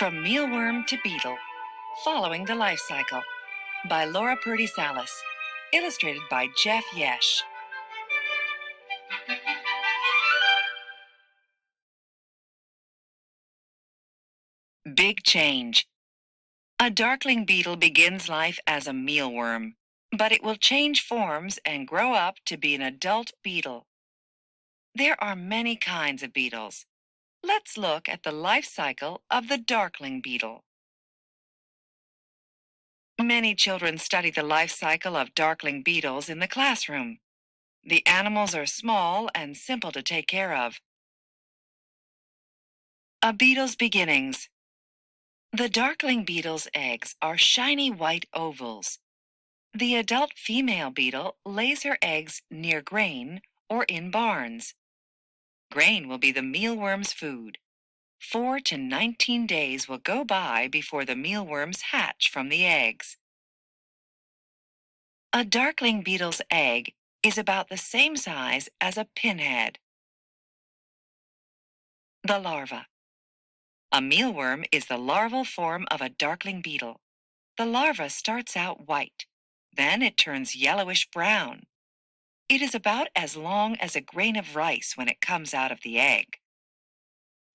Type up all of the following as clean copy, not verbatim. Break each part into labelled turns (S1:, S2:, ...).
S1: From Mealworm to Beetle, Following the Life Cycle by Laura Purdy Salas, illustrated by Jeff Yesh. Big change. A darkling beetle begins life as a mealworm, but it will change forms and grow up to be an adult beetle. There are many kinds of beetles. Let's look at the life cycle of the darkling beetle. Many children study the life cycle of darkling beetles in the classroom. The animals are small and simple to take care of. A beetle's beginnings. The darkling beetle's eggs are shiny white ovals. The adult female beetle lays her eggs near grain or in barns. Grain will be the mealworm's food. 4 to 19 days will go by before the mealworms hatch from the eggs. A darkling beetle's egg is about the same size as a pinhead. The larva. A mealworm is the larval form of a darkling beetle. The larva starts out white. Then it turns yellowish-brown. It is about as long as a grain of rice when it comes out of the egg.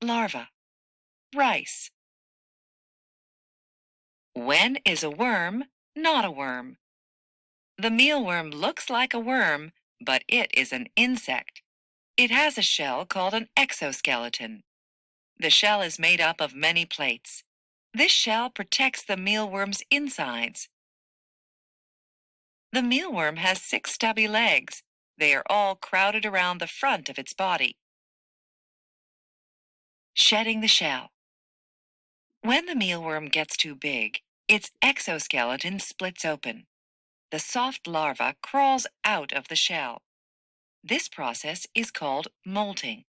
S1: Larva. Rice. When is a worm not a worm? The mealworm looks like a worm, but it is an insect. It has a shell called an exoskeleton. The shell is made up of many plates. This shell protects the mealworm's insides. The mealworm has 6 stubby legs. They are all crowded around the front of its body. Shedding the shell. When the mealworm gets too big, its exoskeleton splits open. The soft larva crawls out of the shell. This process is called molting.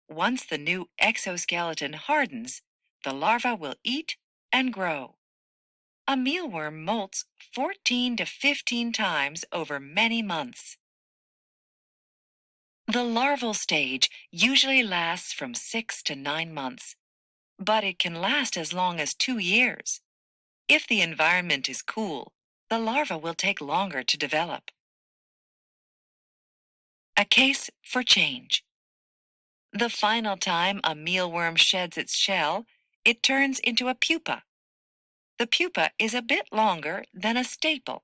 S1: Once the new exoskeleton hardens, the larva will eat and grow. A mealworm molts 14 to 15 times over many months. The larval stage usually lasts from 6 to 9 months, but it can last as long as 2 years. If the environment is cool, the larva will take longer to develop. A case for change. The final time a mealworm sheds its shell, it turns into a pupa. The pupa is a bit longer than a staple.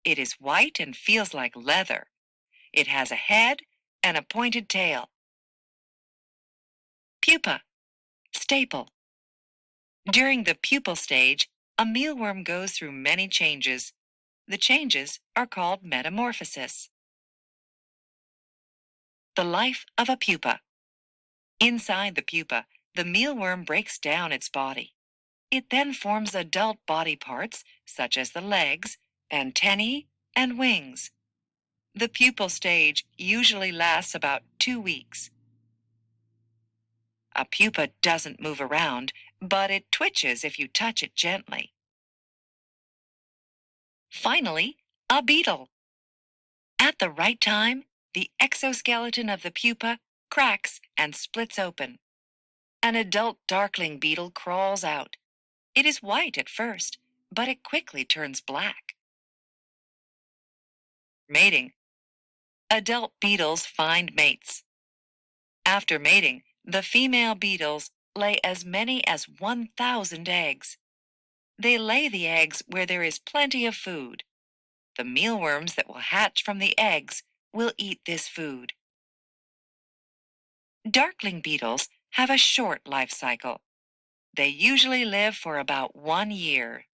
S1: It is white and feels like leather. It has a head and a pointed tail. Pupa. Staple. During the pupal stage, a mealworm goes through many changes. The changes are called metamorphosis. The life of a pupa. Inside the pupa, the mealworm breaks down its body. It then forms adult body parts, such as the legs, antennae, and wings. The pupal stage usually lasts about 2 weeks. A pupa doesn't move around, but it twitches if you touch it gently. Finally, a beetle. At the right time, the exoskeleton of the pupa cracks and splits open. An adult darkling beetle crawls out. It is white at first, but it quickly turns black. Mating. Adult beetles find mates. After mating, the female beetles lay as many as 1,000 eggs. They lay the eggs where there is plenty of food. The mealworms that will hatch from the eggs will eat this food. Darkling beetles have a short life cycle. They usually live for about 1 year.